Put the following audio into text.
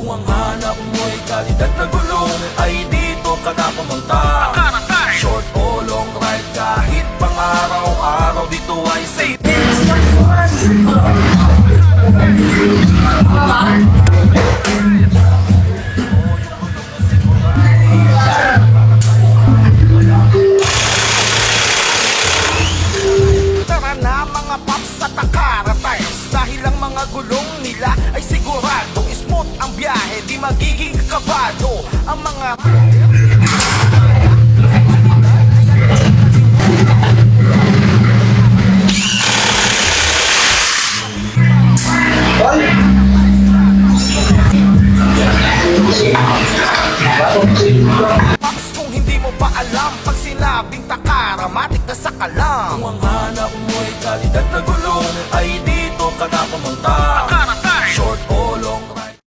Kung ang hanap mo'y kalidad na gulong, ay dito ka na pumunta. Short o long ride, kahit pang araw-araw, dito ay safe. Tara na mga paps at akaratayos, dahil ang mga gulong nila ay sigurado smooth ang biyahe, di magiging kabado ang mga